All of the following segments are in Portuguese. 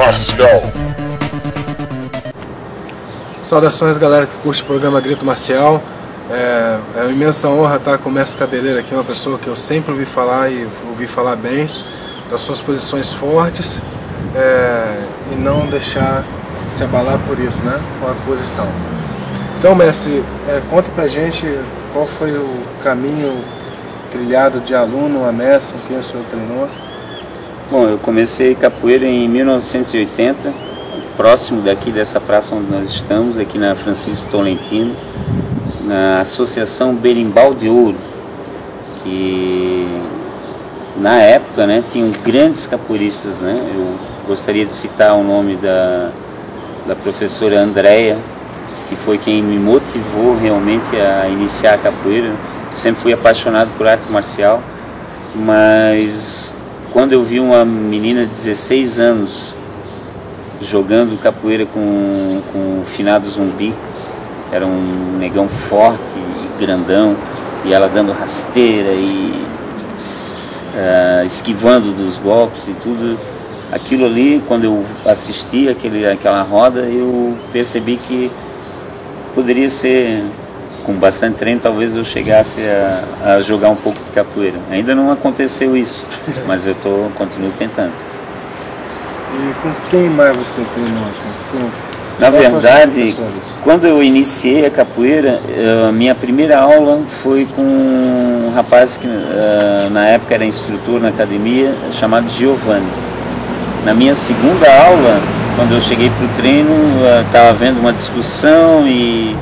marcial. Saudações, galera que curte o programa Grito Marcial. É uma imensa honra estar com o mestre Cabeleira aqui, uma pessoa que eu sempre ouvi falar e ouvi falar bem das suas posições fortes, e não deixar se abalar por isso, né, com a posição. Então, mestre, conta pra gente qual foi o caminho trilhado de aluno a mestre, com quem o senhor treinou. Bom, eu comecei capoeira em 1980, próximo daqui dessa praça onde nós estamos, aqui na Francisco Tolentino, na Associação Berimbau de Ouro, que na época, né, tinham grandes capoeiristas, né? Eu gostaria de citar o nome da professora Andréia, que foi quem me motivou realmente a iniciar a capoeira. Eu sempre fui apaixonado por arte marcial, mas quando eu vi uma menina de 16 anos jogando capoeira com o finado Zumbi, era um negão forte e grandão, e ela dando rasteira e esquivando dos golpes e tudo, aquilo ali, quando eu assisti aquela roda, eu percebi que poderia ser, com bastante treino, talvez eu chegasse a jogar um pouco de capoeira. Ainda não aconteceu isso, mas eu continuo tentando. E com quem mais você treinou? Assim? Na verdade, quando eu iniciei a capoeira, a minha primeira aula foi com um rapaz que na época era instrutor na academia, chamado Giovanni. Na minha segunda aula, quando eu cheguei para o treino, estava havendo uma discussão e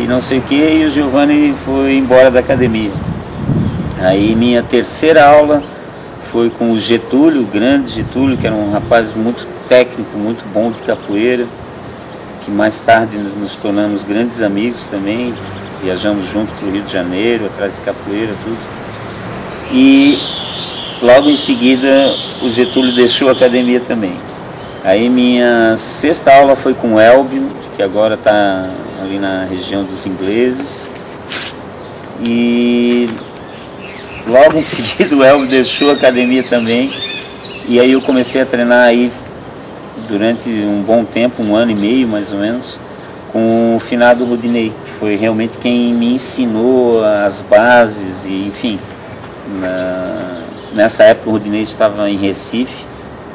não sei o que, e o Giovanni foi embora da academia. Aí minha terceira aula foi com o Getúlio, o grande Getúlio, que era um rapaz muito técnico, muito bom de capoeira, que mais tarde nos tornamos grandes amigos também, viajamos junto para o Rio de Janeiro, atrás de capoeira, tudo. E logo em seguida o Getúlio deixou a academia também. Aí minha sexta aula foi com o Elbio, que agora está ali na região dos ingleses. E logo em seguida o Elbio deixou a academia também. E aí eu comecei a treinar aí durante um bom tempo, 1 ano e meio mais ou menos, com o finado Rudinei, que foi realmente quem me ensinou as bases e enfim. Nessa época o Rudinei estava em Recife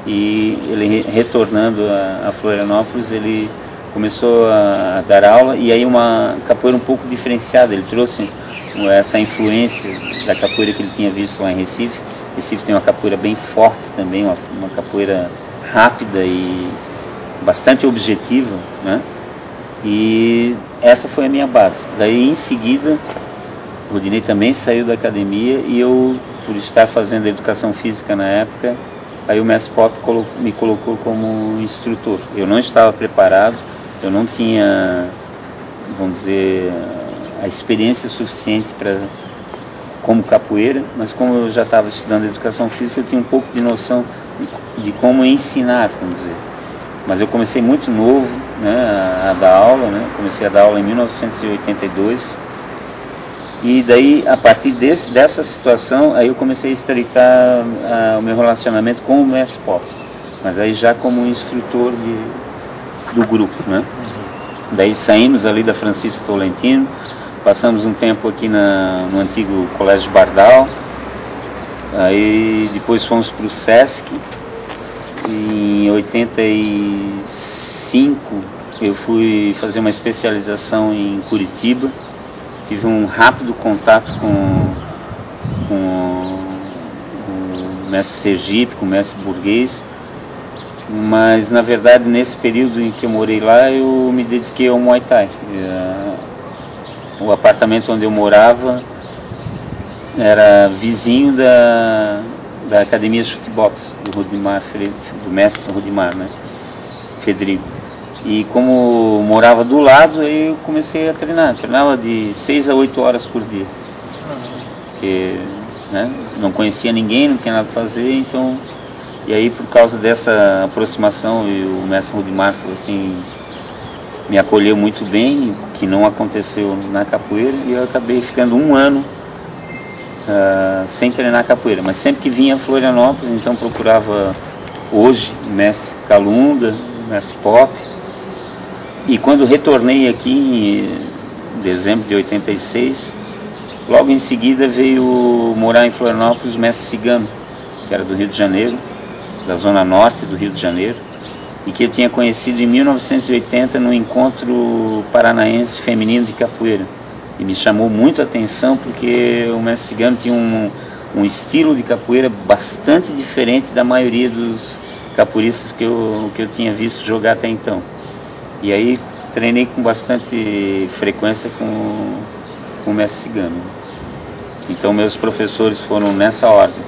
e ele retornando a Florianópolis, ele começou a dar aula, e aí uma capoeira um pouco diferenciada. Ele trouxe essa influência da capoeira que ele tinha visto lá em Recife. Recife tem uma capoeira bem forte também, uma capoeira rápida e bastante objetiva, né? E essa foi a minha base. Daí em seguida o Rudinei também saiu da academia e eu, por estar fazendo educação física na época, aí o mestre Pop me colocou como instrutor. Eu não estava preparado, eu não tinha, vamos dizer, a experiência suficiente como capoeira, mas como eu já estava estudando educação física, eu tinha um pouco de noção de como ensinar, vamos dizer. Mas eu comecei muito novo, né, a dar aula, né? Comecei a dar aula em 1982. E daí, a partir dessa situação, aí eu comecei a estreitar o meu relacionamento com o mestre Pop, mas aí já como instrutor do grupo, né? Daí saímos ali da Francisco Tolentino, passamos um tempo aqui no antigo Colégio Bardal, aí depois fomos para o Sesc. Em 85 eu fui fazer uma especialização em Curitiba. Tive um rápido contato com o mestre Sergipe, com o mestre Burguês, mas na verdade nesse período em que eu morei lá eu me dediquei ao Muay Thai. O apartamento onde eu morava era vizinho da Academia Chutebox do Rudimar, do mestre Rudimar, né, Federico. E como morava do lado, aí eu comecei a treinar. Treinava de 6 a 8 horas por dia. Porque, né, não conhecia ninguém, não tinha nada a fazer, então... E aí, por causa dessa aproximação, e o mestre Rudimar falou assim, me acolheu muito bem, que não aconteceu na capoeira, e eu acabei ficando 1 ano sem treinar capoeira. Mas sempre que vinha a Florianópolis, então procurava hoje mestre Calunda, mestre Pop. E quando retornei aqui em dezembro de 86, logo em seguida veio morar em Florianópolis o mestre Cigano, que era do Rio de Janeiro, da zona norte do Rio de Janeiro, e que eu tinha conhecido em 1980 no encontro paranaense feminino de capoeira. E me chamou muito a atenção porque o mestre Cigano tinha um estilo de capoeira bastante diferente da maioria dos capoeiristas que eu tinha visto jogar até então. E aí treinei com bastante frequência com o mestre Cigano. Então meus professores foram nessa ordem,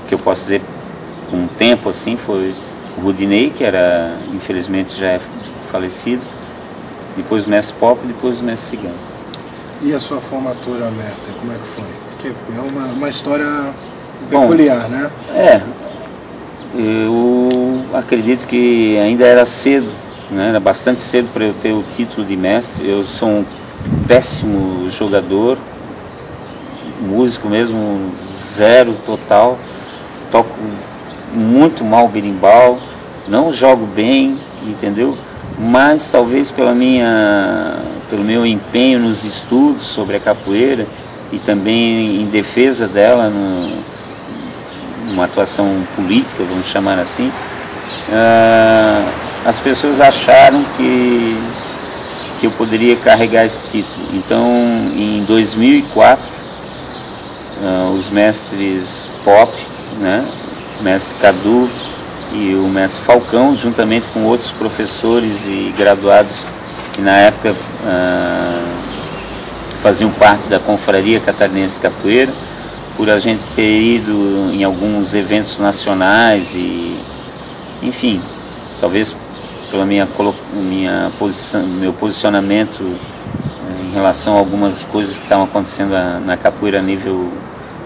que eu posso dizer com um tempo assim, foi o Rudinei, que era, infelizmente já é falecido, depois o mestre Pop e depois o mestre Cigano. E a sua formatura, mestre, como é que foi? Porque é uma história peculiar, né? Eu acredito que ainda era cedo, né? Era bastante cedo para eu ter o título de mestre. Eu sou um péssimo jogador, músico mesmo, zero total, toco muito mal berimbau, não jogo bem, entendeu? Mas talvez pelo meu empenho nos estudos sobre a capoeira e também em defesa dela, numa atuação política, vamos chamar assim, as pessoas acharam que eu poderia carregar esse título. Então, em 2004, os mestres Pop, né, o mestre Cadu e o mestre Falcão, juntamente com outros professores e graduados que na época faziam parte da Confraria Catarinense de Capoeira, por a gente ter ido em alguns eventos nacionais e, enfim, talvez pela meu posicionamento em relação a algumas coisas que estavam acontecendo na capoeira a nível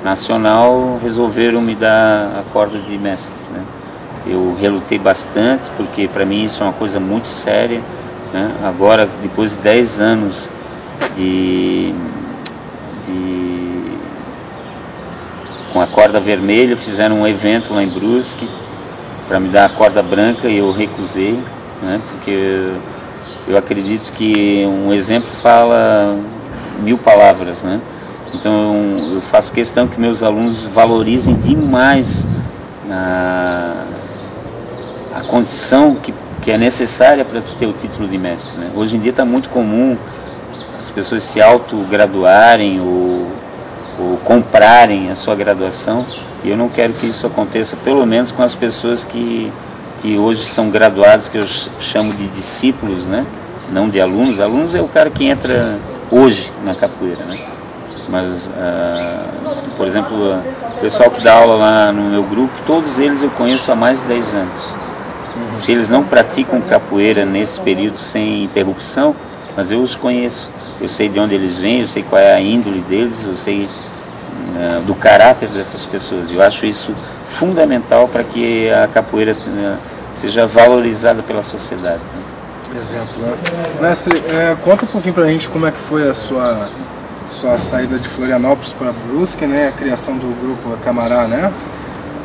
nacional, resolveram me dar a corda de mestre, né? Eu relutei bastante, porque para mim isso é uma coisa muito séria, né? Agora, depois de 10 anos com a corda vermelha, fizeram um evento lá em Brusque para me dar a corda branca e eu recusei, né? Porque eu acredito que um exemplo fala 1000 palavras, né? Então eu faço questão que meus alunos valorizem demais a condição que é necessária para tu ter o título de mestre, né? Hoje em dia está muito comum as pessoas se autograduarem ou comprarem a sua graduação, e eu não quero que isso aconteça, pelo menos com as pessoas que hoje são graduados, que eu chamo de discípulos, né? Não de alunos. Alunos é o cara que entra hoje na capoeira, né? Mas, por exemplo, o pessoal que dá aula lá no meu grupo, todos eles eu conheço há mais de 10 anos. Se eles não praticam capoeira nesse período sem interrupção, mas eu os conheço. Eu sei de onde eles vêm, eu sei qual é a índole deles, eu sei do caráter dessas pessoas. Eu acho isso fundamental para que a capoeira seja valorizada pela sociedade, né? Exemplo, né? Mestre, conta um pouquinho pra gente como é que foi a sua saída de Florianópolis para Brusque, né? A criação do grupo Camará, né?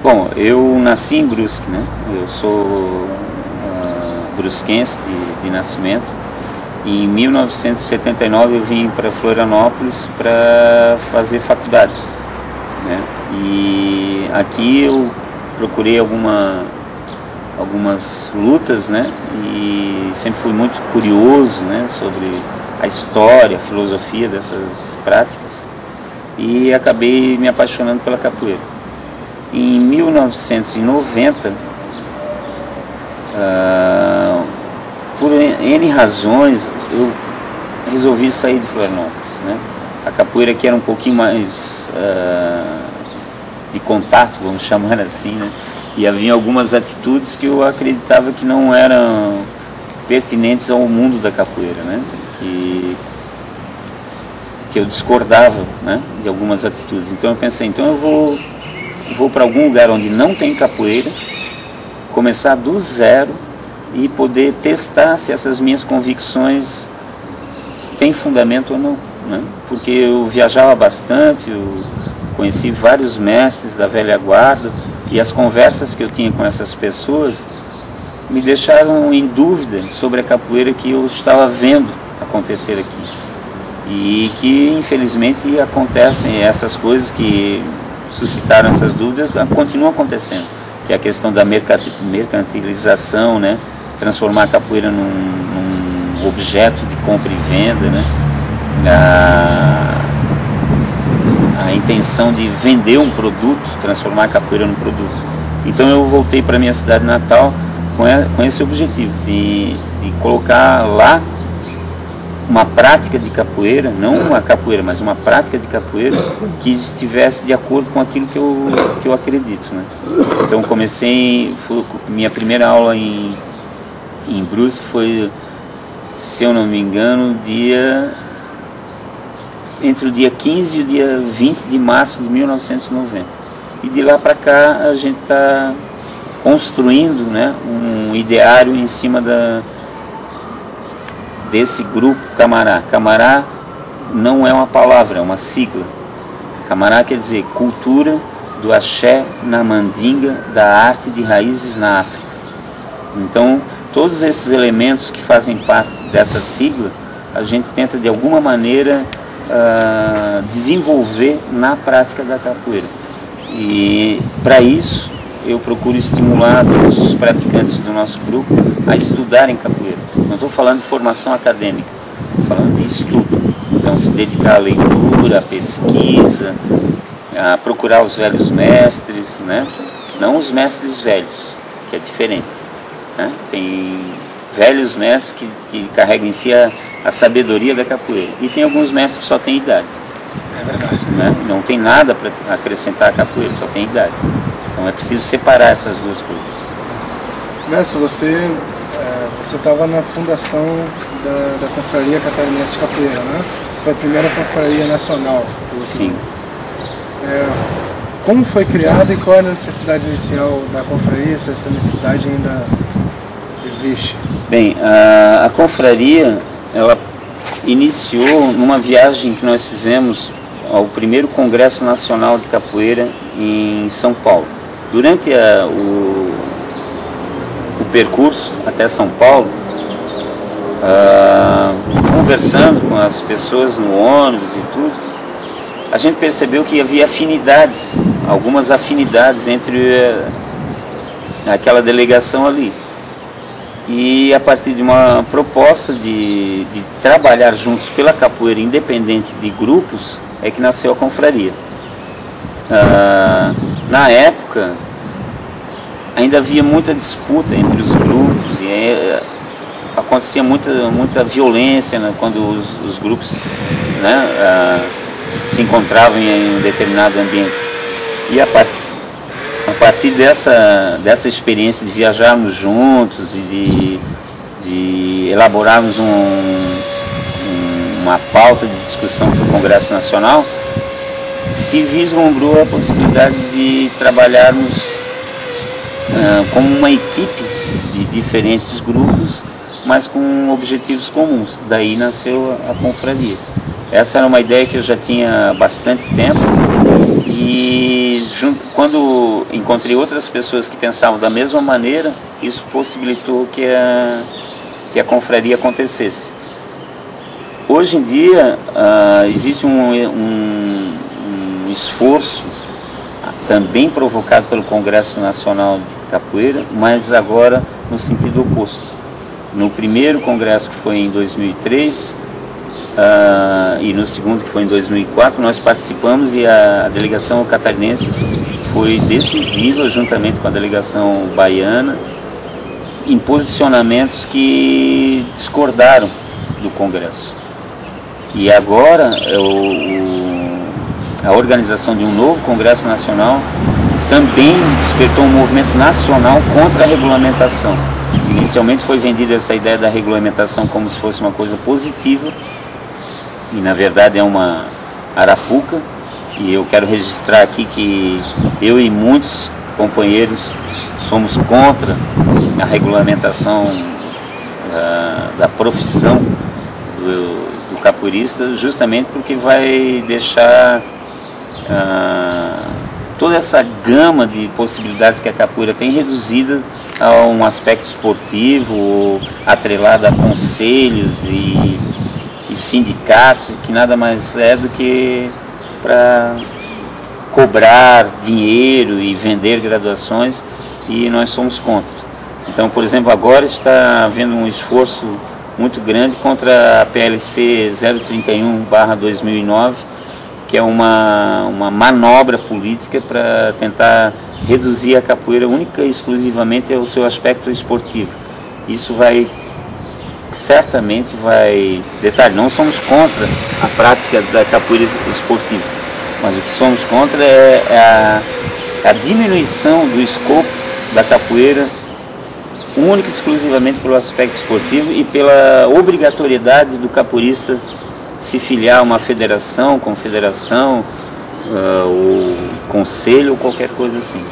Bom, eu nasci em Brusque, né? Eu sou brusquense de nascimento. Em 1979 eu vim para Florianópolis para fazer faculdade, né? E aqui eu procurei algumas lutas, né? E sempre fui muito curioso, né? Sobre a história, a filosofia dessas práticas, e acabei me apaixonando pela capoeira. Em 1990, por N razões, eu resolvi sair de Florianópolis, né? A capoeira aqui era um pouquinho mais de contato, vamos chamar assim, né? E havia algumas atitudes que eu acreditava que não eram pertinentes ao mundo da capoeira, né? Que eu discordava, né, de algumas atitudes. Então eu pensei, então eu vou para algum lugar onde não tem capoeira, começar do zero e poder testar se essas minhas convicções têm fundamento ou não, né? Porque eu viajava bastante, eu conheci vários mestres da velha guarda, E as conversas que eu tinha com essas pessoas me deixaram em dúvida sobre a capoeira que eu estava vendo acontecer aqui. E que infelizmente acontecem essas coisas que suscitaram essas dúvidas, continuam acontecendo, que é a questão da mercantilização, né? Transformar a capoeira num objeto de compra e venda, né? A intenção de vender um produto, transformar a capoeira num produto. Então eu voltei para minha cidade natal com esse objetivo, de colocar lá uma prática de capoeira, não uma capoeira, mas uma prática de capoeira que estivesse de acordo com aquilo que eu acredito, né? Então minha primeira aula em Brusque foi, se eu não me engano, entre o dia 15 e o dia 20 de março de 1990. E de lá para cá a gente está construindo, né, um ideário em cima desse grupo Camará. Camará não é uma palavra, é uma sigla. Camará quer dizer cultura do axé na mandinga, da arte de raízes na África. Então, todos esses elementos que fazem parte dessa sigla, a gente tenta de alguma maneira desenvolver na prática da capoeira. E para isso eu procuro estimular todos os praticantes do nosso grupo a estudarem capoeira. Não estou falando de formação acadêmica, estou falando de estudo. Então se dedicar à leitura, à pesquisa, a procurar os velhos mestres, né? Não os mestres velhos, que é diferente, né? Tem velhos mestres que carregam em si a sabedoria da capoeira. E tem alguns mestres que só têm idade. É verdade. Né? Não tem nada para acrescentar à capoeira, só tem idade. Então é preciso separar essas duas coisas. Mestre, você estava na fundação da Confraria Catarinense de Capoeira, né? Foi a primeira confraria nacional. Sim. Como foi criada e qual era a necessidade inicial da confraria, se essa necessidade ainda existe? Bem, a confraria, ela iniciou numa viagem que nós fizemos ao primeiro Congresso Nacional de Capoeira em São Paulo. Durante o percurso até São Paulo, conversando com as pessoas no ônibus e tudo, a gente percebeu que havia afinidades, algumas afinidades entre aquela delegação ali. E a partir de uma proposta de trabalhar juntos pela capoeira independente de grupos, é que nasceu a confraria. Na época, ainda havia muita disputa entre os grupos e acontecia muita violência, né, quando os grupos, né, se encontravam em um determinado ambiente. E a partir dessa experiência de viajarmos juntos e de elaborarmos uma pauta de discussão para o Congresso Nacional, se vislumbrou a possibilidade de trabalharmos como uma equipe de diferentes grupos, mas com objetivos comuns. Daí nasceu a confraria. Essa era uma ideia que eu já tinha há bastante tempo e quando encontrei outras pessoas que pensavam da mesma maneira, isso possibilitou que a confraria acontecesse. Hoje em dia existe um esforço também provocado pelo Congresso Nacional de Capoeira, mas agora no sentido oposto. No primeiro congresso, que foi em 2003, e no segundo, que foi em 2004, nós participamos e a delegação catarinense foi decisiva, juntamente com a delegação baiana, em posicionamentos que discordaram do Congresso. E agora a organização de um novo Congresso Nacional também despertou um movimento nacional contra a regulamentação. Inicialmente foi vendida essa ideia da regulamentação como se fosse uma coisa positiva, e na verdade é uma arapuca, e eu quero registrar aqui que eu e muitos companheiros somos contra a regulamentação da profissão do capoeirista, justamente porque vai deixar toda essa gama de possibilidades que a capoeira tem, reduzida a um aspecto esportivo, atrelado a conselhos e sindicatos, que nada mais é do que para cobrar dinheiro e vender graduações, e nós somos contra. Então, por exemplo, agora está havendo um esforço muito grande contra a PLC 031/2009, que é uma manobra política para tentar reduzir a capoeira única e exclusivamente ao seu aspecto esportivo. Isso certamente vai... Detalhe, não somos contra a prática da capoeira esportiva, mas o que somos contra é a diminuição do escopo da capoeira única e exclusivamente pelo aspecto esportivo e pela obrigatoriedade do capoeirista se filiar a uma federação, confederação, ou conselho ou qualquer coisa assim.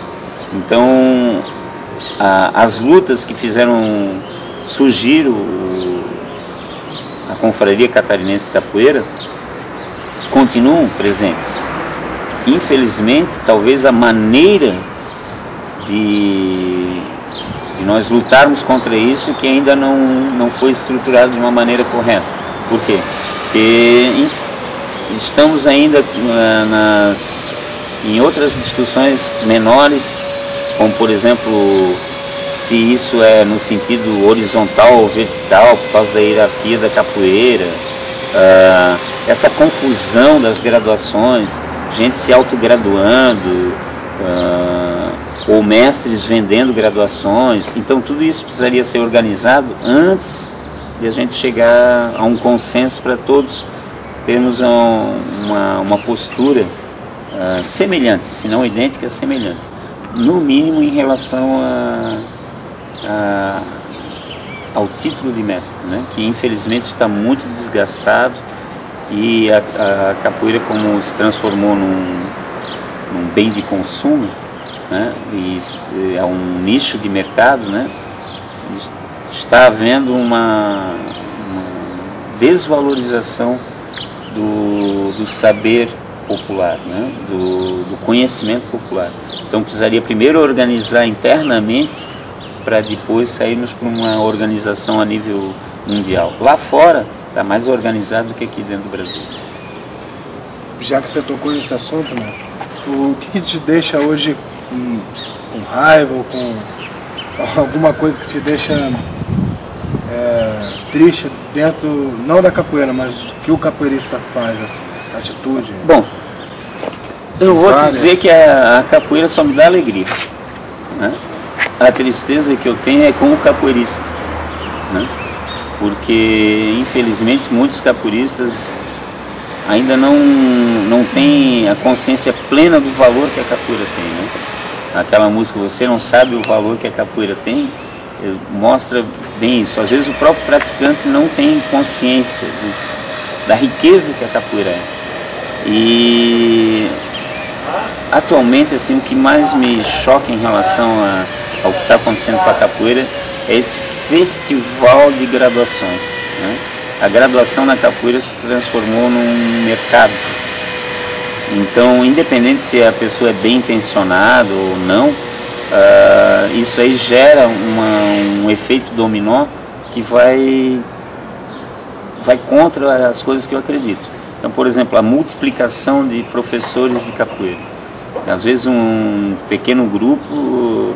Então, as lutas que fizeram surgir a Confraria Catarinense de Capoeira continuam presentes. Infelizmente, talvez a maneira de nós lutarmos contra isso que ainda não foi estruturado de uma maneira correta. Por quê? Porque estamos ainda em outras discussões menores, como por exemplo, se isso é no sentido horizontal ou vertical, por causa da hierarquia da capoeira, essa confusão das graduações, gente se autograduando, ou mestres vendendo graduações. Então tudo isso precisaria ser organizado antes de a gente chegar a um consenso para todos termos uma postura semelhante, se não idêntica, semelhante, no mínimo em relação ao título de mestre, né? Que infelizmente está muito desgastado, e a capoeira, como se transformou num bem de consumo, né? E é um nicho de mercado, né? Está havendo uma desvalorização do saber popular, né? do conhecimento popular. Então precisaria primeiro organizar internamente para depois sairmos para uma organização a nível mundial. Lá fora está mais organizado do que aqui dentro do Brasil. Já que você tocou nesse assunto, mestre, o que te deixa hoje com raiva ou com alguma coisa que te deixa triste dentro, não da capoeira, mas o que o capoeirista faz, assim, atitude? Bom, eu vou te dizer que a capoeira só me dá alegria, né? A tristeza que eu tenho é com o capoeirista, né? Porque infelizmente muitos capoeiristas ainda não têm a consciência plena do valor que a capoeira tem, né? Aquela música "Você Não Sabe o Valor que a Capoeira Tem" mostra bem isso. Às vezes o próprio praticante não tem consciência da riqueza que a capoeira é. E atualmente, assim, o que mais me choca em relação ao que está acontecendo com a capoeira é esse festival de graduações, né? A graduação na capoeira se transformou num mercado. Então, independente se a pessoa é bem intencionada ou não, isso aí gera um efeito dominó que vai contra as coisas que eu acredito. Então, por exemplo, a multiplicação de professores de capoeira. Às vezes um pequeno grupo,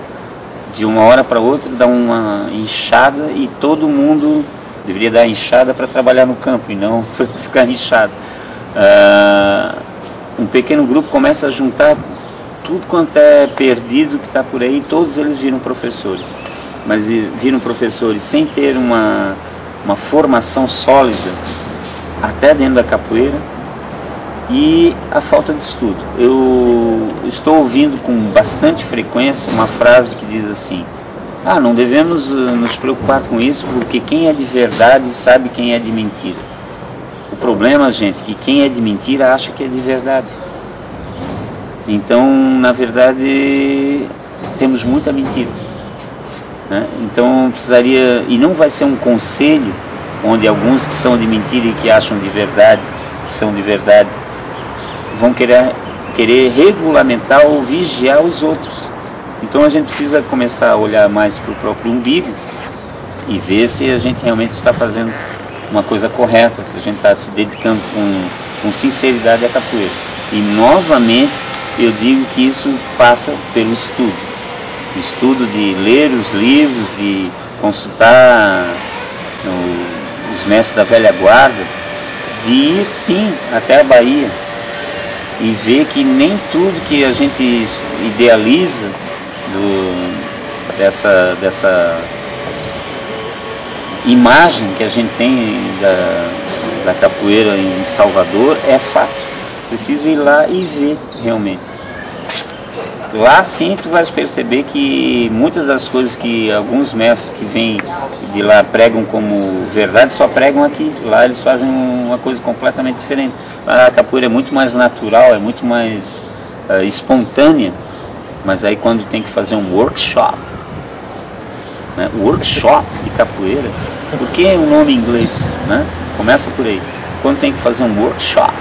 de uma hora para outra, dá uma inchada, e todo mundo deveria dar inchada para trabalhar no campo e não para ficar inchado. Um pequeno grupo começa a juntar tudo quanto é perdido que está por aí, e todos eles viram professores. Mas viram professores sem ter uma formação sólida, até dentro da capoeira, e a falta de estudo. Eu estou ouvindo com bastante frequência uma frase que diz assim: não devemos nos preocupar com isso, porque quem é de verdade sabe quem é de mentira. O problema, gente, é que quem é de mentira acha que é de verdade. Então, na verdade, temos muita mentira, né? Então precisaria, e não vai ser um conselho onde alguns que são de mentira e que acham de verdade, que são de verdade, vão querer querer regulamentar ou vigiar os outros. Então a gente precisa começar a olhar mais para o próprio umbigo e ver se a gente realmente está fazendo uma coisa correta, se a gente está se dedicando com sinceridade à capoeira. E novamente eu digo que isso passa pelo estudo. Estudo de ler os livros, de consultar os mestres da velha guarda, de ir sim até a Bahia e ver que nem tudo que a gente idealiza dessa imagem que a gente tem da capoeira em Salvador é fato. Precisa ir lá e ver realmente. Lá sim tu vais perceber que muitas das coisas que alguns mestres que vêm de lá pregam como verdade só pregam aqui. Lá eles fazem uma coisa completamente diferente. Lá a capoeira é muito mais natural, é muito mais espontânea. Mas aí quando tem que fazer um workshop, né? Workshop de capoeira, por que o nome em inglês? Né? Começa por aí. Quando tem que fazer um workshop,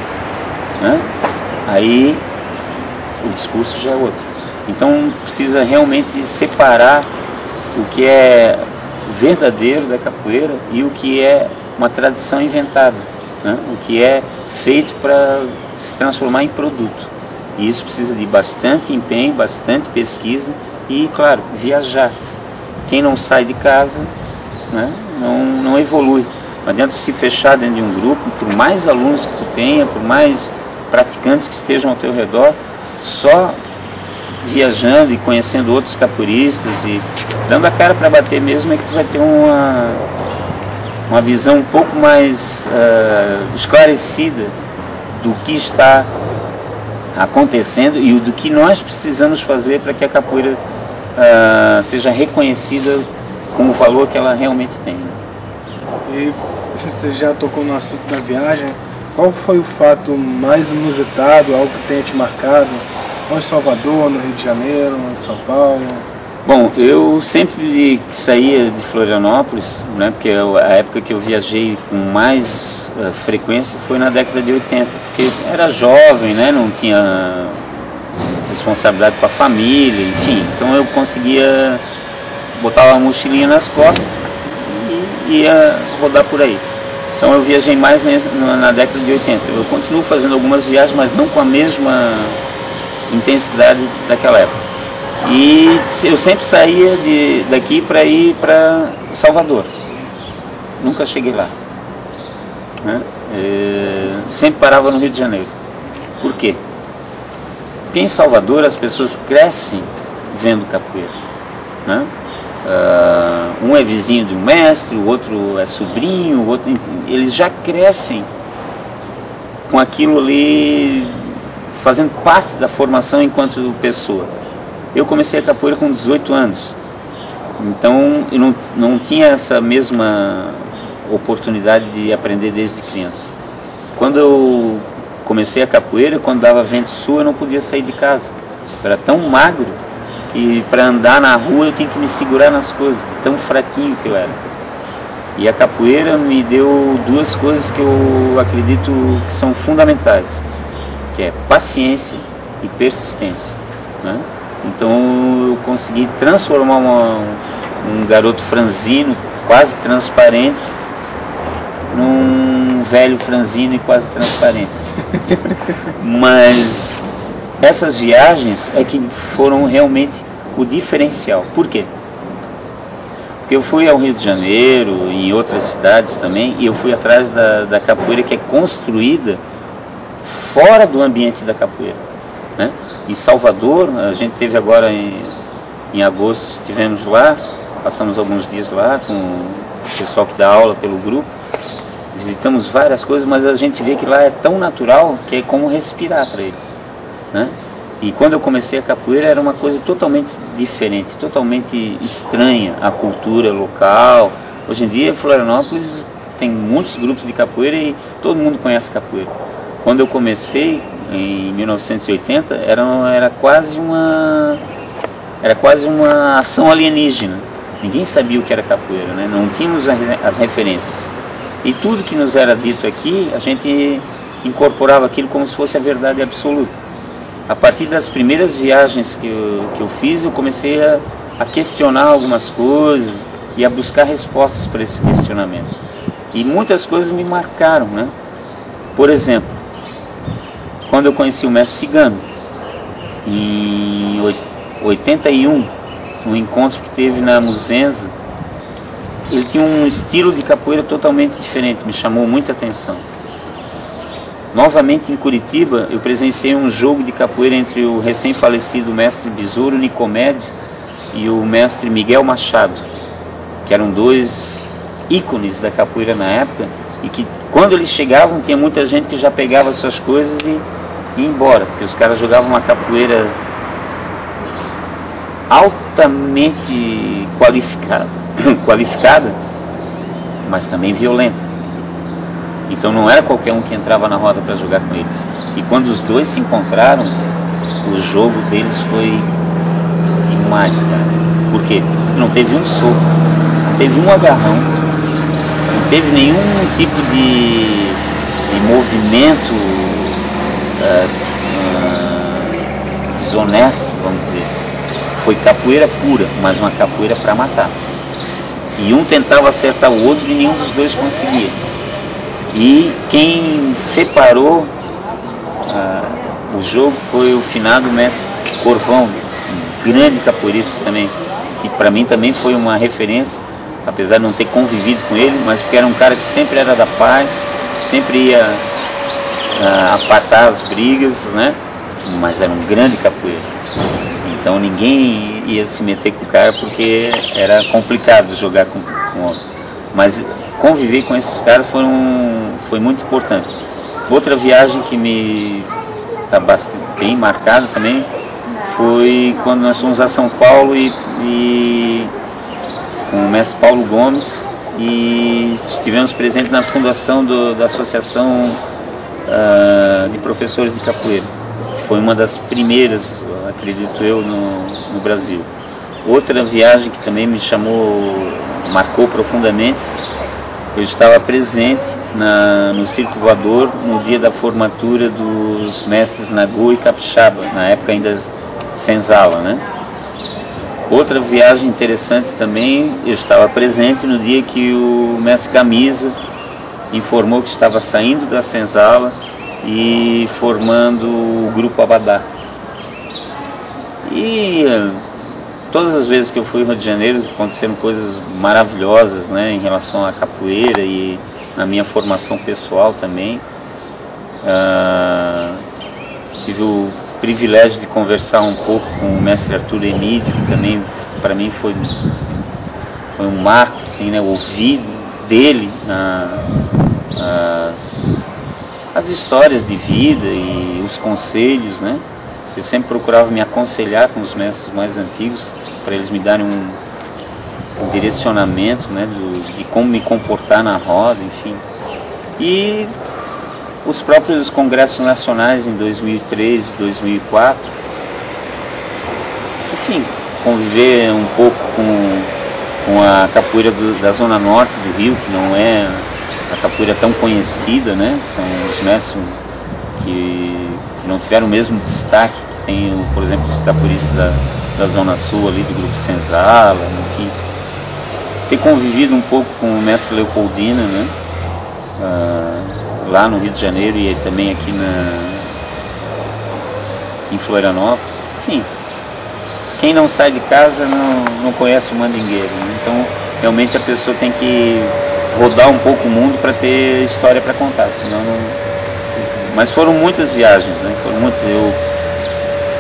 né? Aí o discurso já é outro. Então precisa realmente separar o que é verdadeiro da capoeira e o que é uma tradição inventada, né? O que é feito para se transformar em produto. E isso precisa de bastante empenho, bastante pesquisa e, claro, viajar. Quem não sai de casa, né, não evolui. Não adianta se fechar dentro de um grupo, por mais alunos que tu tenha, por mais praticantes que estejam ao teu redor, só viajando e conhecendo outros capoeiristas e dando a cara para bater mesmo é que tu vai ter uma visão um pouco mais esclarecida do que está acontecendo e do que nós precisamos fazer para que a capoeira seja reconhecida com o valor que ela realmente tem. E você já tocou no assunto da viagem, qual foi o fato mais inusitado, algo que tenha te marcado? Ou em Salvador, no Rio de Janeiro, em São Paulo? Bom, eu sempre saía de Florianópolis, né, porque a época que eu viajei com mais frequência foi na década de 80, porque era jovem, né, não tinha responsabilidade com a família, enfim, então eu conseguia botar uma mochilinha nas costas e ia rodar por aí. Então eu viajei mais na década de 80. Eu continuo fazendo algumas viagens, mas não com a mesma intensidade daquela época. E eu sempre saía daqui para ir para Salvador. Nunca cheguei lá, né? Sempre parava no Rio de Janeiro. Por quê? Porque em Salvador as pessoas crescem vendo capoeira, né? Um é vizinho de um mestre, o outro é sobrinho, o outro, eles já crescem com aquilo ali fazendo parte da formação enquanto pessoa. Eu comecei a capoeira com 18 anos, então eu não tinha essa mesma oportunidade de aprender desde criança. Quando eu comecei a capoeira, quando dava vento sul, eu não podia sair de casa. Eu era tão magro que para andar na rua eu tinha que me segurar nas coisas, tão fraquinho que eu era. E a capoeira me deu duas coisas que eu acredito que são fundamentais, que é paciência e persistência, né? Então eu consegui transformar um garoto franzino, quase transparente, num velho franzino e quase transparente. Mas essas viagens é que foram realmente o diferencial. Por quê? Porque eu fui ao Rio de Janeiro e em outras cidades também, e eu fui atrás da capoeira que é construída fora do ambiente da capoeira, né? Em Salvador, a gente teve agora em agosto, estivemos lá, passamos alguns dias lá com o pessoal que dá aula pelo grupo, visitamos várias coisas, mas a gente vê que lá é tão natural que é como respirar para eles, né? E quando eu comecei a capoeira era uma coisa totalmente diferente, totalmente estranha à cultura local. Hoje em dia Florianópolis tem muitos grupos de capoeira e todo mundo conhece capoeira. Quando eu comecei em 1980 era quase uma ação alienígena. Ninguém sabia o que era capoeira, né? Não tínhamos as referências. E tudo que nos era dito aqui, a gente incorporava aquilo como se fosse a verdade absoluta. a partir das primeiras viagens que eu fiz, eu comecei a questionar algumas coisas e a buscar respostas para esse questionamento. E muitas coisas me marcaram, né? Por exemplo, quando eu conheci o mestre Cigano, em 81, no encontro que teve na Muzenza, ele tinha um estilo de capoeira totalmente diferente, me chamou muita atenção. Novamente em Curitiba, eu presenciei um jogo de capoeira entre o recém-falecido mestre Besouro Nicomédio e o mestre Miguel Machado, que eram dois ícones da capoeira na época, e que quando eles chegavam tinha muita gente que já pegava suas coisas e ia embora, porque os caras jogavam uma capoeira altamente qualificada, mas também violenta. Então não era qualquer um que entrava na roda para jogar com eles. E quando os dois se encontraram, o jogo deles foi demais, cara. Por quê? Não teve um soco, não teve um agarrão, não teve nenhum tipo de movimento desonesto, vamos dizer. Foi capoeira pura, mas uma capoeira para matar. E um tentava acertar o outro e nenhum dos dois conseguia. E quem separou o jogo foi o finado mestre Corvão, um grande capoeirista também, que para mim também foi uma referência, apesar de não ter convivido com ele, mas porque era um cara que sempre era da paz, sempre ia apartar as brigas, né? Mas era um grande capoeira. Então ninguém ia se meter com o cara porque era complicado jogar com homem. Mas conviver com esses caras foi muito importante. Outra viagem que me está bem marcada também foi quando nós fomos a São Paulo e com o mestre Paulo Gomes e estivemos presentes na fundação da Associação de Professores de Capoeira, que foi uma das primeiras, acredito eu, no Brasil. Outra viagem que também me marcou profundamente, eu estava presente no Circo Voador no dia da formatura dos mestres Nagô e Capixaba, na época ainda senzala, né? Outra viagem interessante também, eu estava presente no dia que o mestre Camisa informou que estava saindo da senzala e formando o grupo Abadá. E todas as vezes que eu fui ao Rio de Janeiro aconteceram coisas maravilhosas, né, em relação à capoeira e na minha formação pessoal também. Tive o privilégio de conversar um pouco com o mestre Arthur Emídio, que também para mim foi um marco, assim, né, ouvir dele as histórias de vida e os conselhos, né. Eu sempre procurava me aconselhar com os mestres mais antigos, para eles me darem um direcionamento, né, de como me comportar na roda, enfim. E os próprios congressos nacionais em 2003 e 2004, enfim, conviver um pouco com a capoeira da Zona Norte do Rio, que não é a capoeira tão conhecida, né, são os mestres que não tiveram o mesmo destaque que tem, por exemplo, os capoeiristas da Zona Sul ali do grupo Senzala, enfim. Ter convivido um pouco com o mestre Leopoldina, né? Lá no Rio de Janeiro e também aqui em Florianópolis. Enfim, quem não sai de casa não conhece o mandingueiro, né? Então realmente a pessoa tem que rodar um pouco o mundo para ter história para contar, senão não... Mas foram muitas viagens, né? Foram muitas.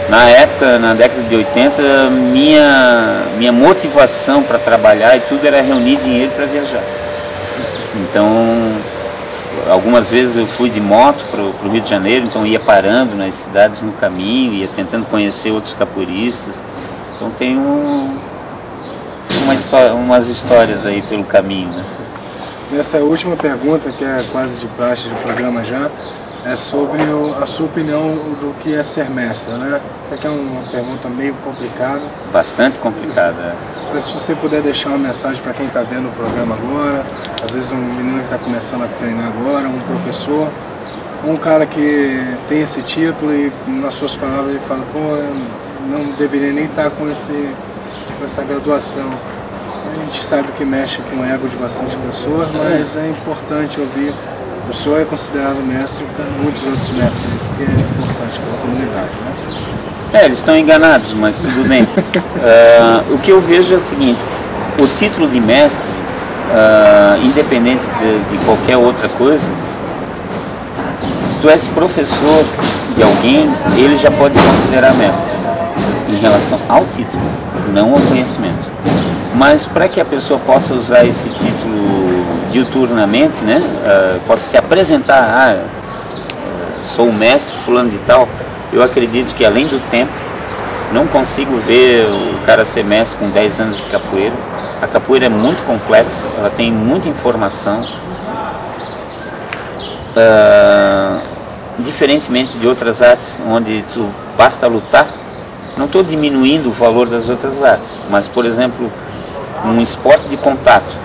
Na época, na década de 80, minha motivação para trabalhar e tudo era reunir dinheiro para viajar. Então, algumas vezes eu fui de moto para o Rio de Janeiro, então ia parando nas cidades no caminho, ia tentando conhecer outros capoeiristas. Então tem umas histórias aí pelo caminho, né? Essa última pergunta, que é quase de praxe do programa já, é sobre a sua opinião do que é ser mestre, né? Isso aqui é uma pergunta meio complicada. Bastante complicada. Mas se você puder deixar uma mensagem para quem está vendo o programa agora, às vezes um menino que está começando a treinar agora, um professor, um cara que tem esse título e nas suas palavras ele fala, pô, eu não deveria nem estar com essa graduação. A gente sabe que mexe com o ego de bastante pessoas, mas é importante ouvir. O senhor é considerado mestre por muitos outros mestres, isso que é importante para a comunidade, né? Eles estão enganados, mas tudo bem. O que eu vejo é o seguinte, o título de mestre, independente de qualquer outra coisa, se tu és professor de alguém, ele já pode se considerar mestre, em relação ao título, não ao conhecimento. Mas para que a pessoa possa usar esse título diuturnamente, né, possa se apresentar, sou o mestre fulano de tal, eu acredito que além do tempo, não consigo ver o cara ser mestre com 10 anos de capoeira. A capoeira é muito complexa, ela tem muita informação, diferentemente de outras artes, onde tu basta lutar. Não estou diminuindo o valor das outras artes, mas por exemplo, um esporte de contato,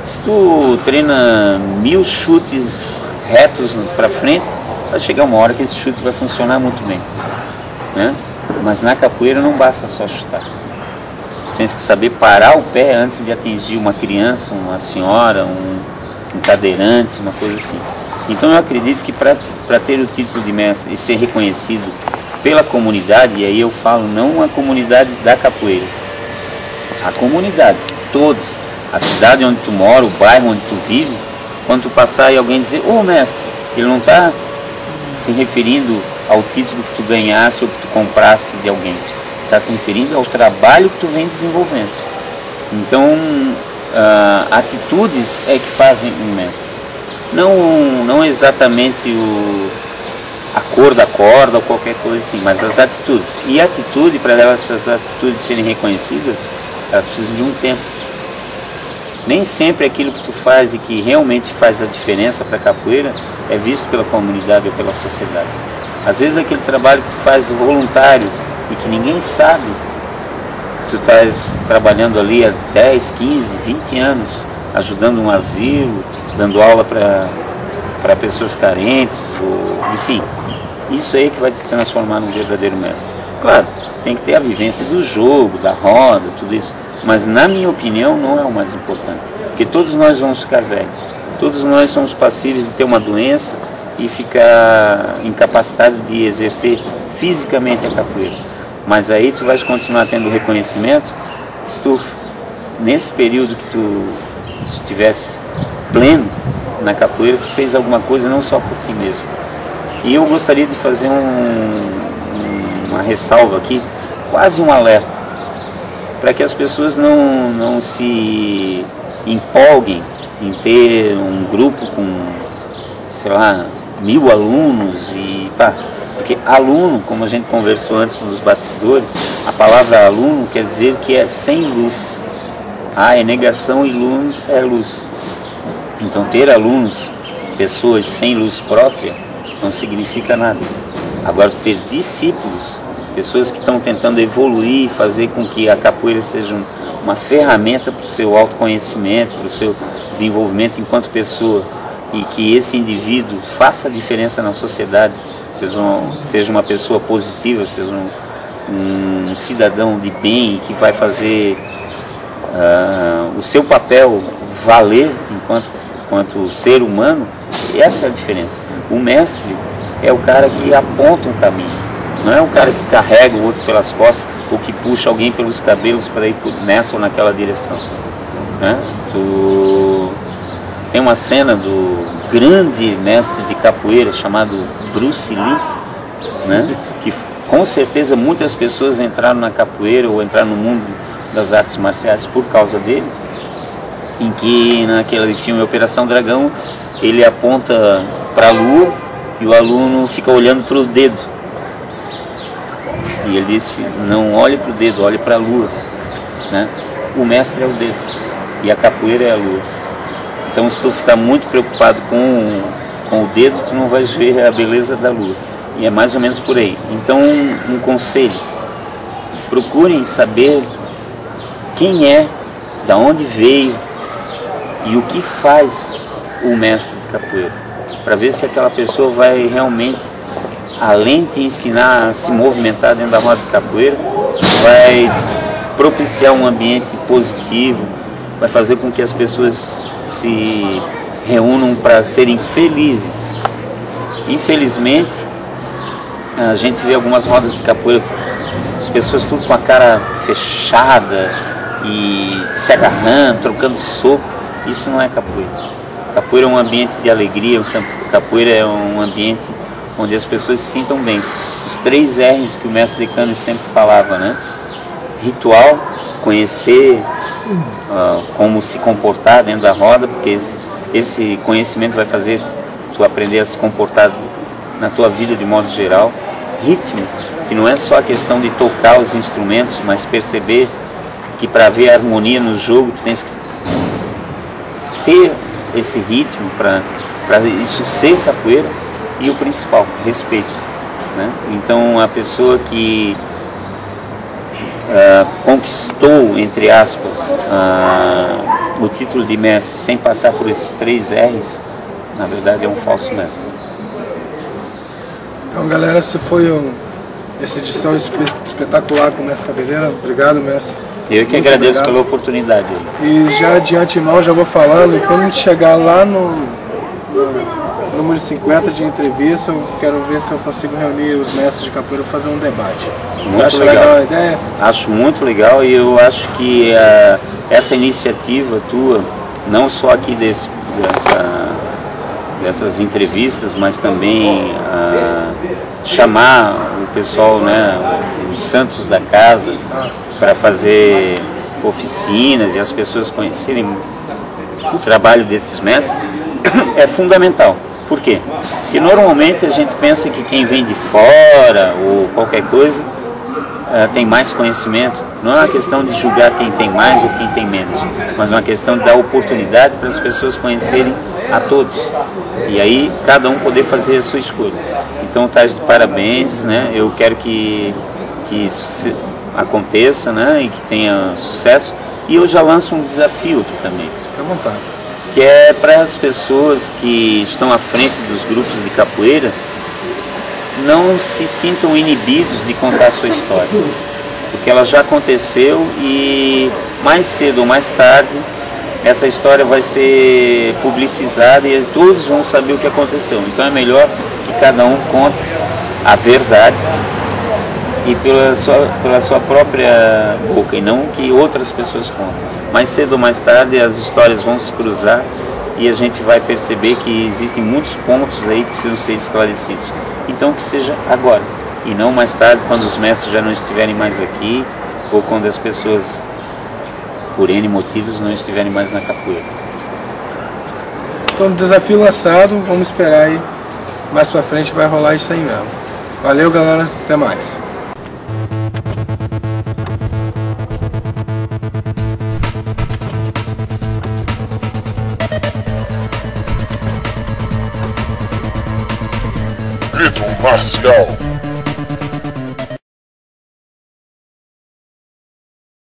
se tu treina 1000 chutes retos para frente, vai chegar uma hora que esse chute vai funcionar muito bem, né? Mas na capoeira não basta só chutar, tu tens que saber parar o pé antes de atingir uma criança, uma senhora, um cadeirante, uma coisa assim. Então eu acredito que para ter o título de mestre e ser reconhecido pela comunidade, e aí eu falo não a comunidade da capoeira, a comunidade, todos, a cidade onde tu mora, o bairro onde tu vives, quando tu passar e alguém dizer, ô mestre, ele não está se referindo ao título que tu ganhasse ou que tu comprasse de alguém, está se referindo ao trabalho que tu vem desenvolvendo. Então, atitudes é que fazem um mestre, não exatamente a cor da corda ou qualquer coisa assim, mas as atitudes. E a atitude, para essas atitudes serem reconhecidas, elas precisam de um tempo. Nem sempre aquilo que tu faz e que realmente faz a diferença para a capoeira é visto pela comunidade ou pela sociedade. Às vezes aquele trabalho que tu faz voluntário e que ninguém sabe, tu estás trabalhando ali há 10, 15, 20 anos, ajudando um asilo, dando aula para pessoas carentes, ou, enfim, isso aí que vai te transformar num verdadeiro mestre. Claro, tem que ter a vivência do jogo, da roda, tudo isso, mas na minha opinião não é o mais importante, porque todos nós vamos ficar velhos, todos nós somos passíveis de ter uma doença e ficar incapacitado de exercer fisicamente a capoeira, mas aí tu vais continuar tendo reconhecimento se tu, nesse período que tu estivesse pleno na capoeira, tu fez alguma coisa não só por ti mesmo. E eu gostaria de fazer uma ressalva aqui, quase um alerta, para que as pessoas não se empolguem em ter um grupo com, sei lá, 1000 alunos e pá, porque aluno, como a gente conversou antes nos bastidores, a palavra aluno quer dizer que é sem luz. É negação e luz é luz. Então ter alunos, pessoas sem luz própria, não significa nada. Agora ter discípulos, pessoas que estão tentando evoluir e fazer com que a capoeira seja uma ferramenta para o seu autoconhecimento, para o seu desenvolvimento enquanto pessoa, e que esse indivíduo faça a diferença na sociedade, seja uma pessoa positiva, seja um cidadão de bem que vai fazer o seu papel valer enquanto ser humano. Essa é a diferença. O mestre é o cara que aponta um caminho, não é o cara que carrega o outro pelas costas ou que puxa alguém pelos cabelos para ir nessa ou naquela direção, né? Tem uma cena do grande mestre de capoeira chamado Bruce Lee, né? Que com certeza muitas pessoas entraram na capoeira ou entraram no mundo das artes marciais por causa dele, em que naquele filme Operação Dragão ele aponta para a lua e o aluno fica olhando para o dedo, e ele disse, não olhe para o dedo, olhe para a lua, né? O mestre é o dedo e a capoeira é a lua. Então se tu ficar muito preocupado com o dedo, tu não vais ver a beleza da lua, e é mais ou menos por aí. Então um conselho, procurem saber quem é, da onde veio e o que faz o mestre de capoeira. para ver se aquela pessoa vai realmente, além de ensinar a se movimentar dentro da roda de capoeira, vai propiciar um ambiente positivo, vai fazer com que as pessoas se reúnam para serem felizes. Infelizmente, a gente vê algumas rodas de capoeira, as pessoas tudo com a cara fechada e se agarrando, trocando soco. Isso não é capoeira. Capoeira é um ambiente de alegria, capoeira é um ambiente onde as pessoas se sintam bem. Os 3 R's que o mestre Decano sempre falava, né? Ritual, conhecer como se comportar dentro da roda, porque esse conhecimento vai fazer tu aprender a se comportar na tua vida de modo geral. Ritmo, que não é só a questão de tocar os instrumentos, mas perceber que para ver a harmonia no jogo tu tens que ter esse ritmo para isso ser capoeira. E o principal, respeito, né? Então a pessoa que conquistou, entre aspas, o título de mestre sem passar por esses 3 R's, na verdade é um falso mestre. Então galera, essa foi essa edição espetacular com o mestre Cabeleira. Obrigado, mestre. Eu que agradeço pela oportunidade. E já de antemão já vou falando, e quando a gente chegar lá no número 50 de entrevista, eu quero ver se eu consigo reunir os mestres de capoeira para fazer um debate. Muito legal. A ideia? Acho muito legal, e eu acho que essa iniciativa tua, não só aqui dessas entrevistas, mas também chamar o pessoal, né, os santos da casa, para fazer oficinas e as pessoas conhecerem o trabalho desses mestres, é fundamental. Por quê? Porque normalmente a gente pensa que quem vem de fora ou qualquer coisa tem mais conhecimento. Não é uma questão de julgar quem tem mais ou quem tem menos, mas é uma questão de dar oportunidade para as pessoas conhecerem a todos. E aí cada um poder fazer a sua escolha. Então tá de parabéns, né? Eu quero que aconteça, né? E que tenha sucesso. E eu já lanço um desafio aqui também. Fique à vontade. Que é para as pessoas que estão à frente dos grupos de capoeira não se sintam inibidos de contar a sua história, porque ela já aconteceu e mais cedo ou mais tarde essa história vai ser publicizada e todos vão saber o que aconteceu. Então é melhor que cada um conte a verdade e pela sua própria boca, e não que outras pessoas contem. Mais cedo ou mais tarde as histórias vão se cruzar e a gente vai perceber que existem muitos pontos aí que precisam ser esclarecidos. Então que seja agora, e não mais tarde, quando os mestres já não estiverem mais aqui, ou quando as pessoas, por N motivos, não estiverem mais na capoeira. Então, desafio lançado, vamos esperar aí, mais pra frente vai rolar isso aí mesmo. Valeu, galera, até mais. Marcial.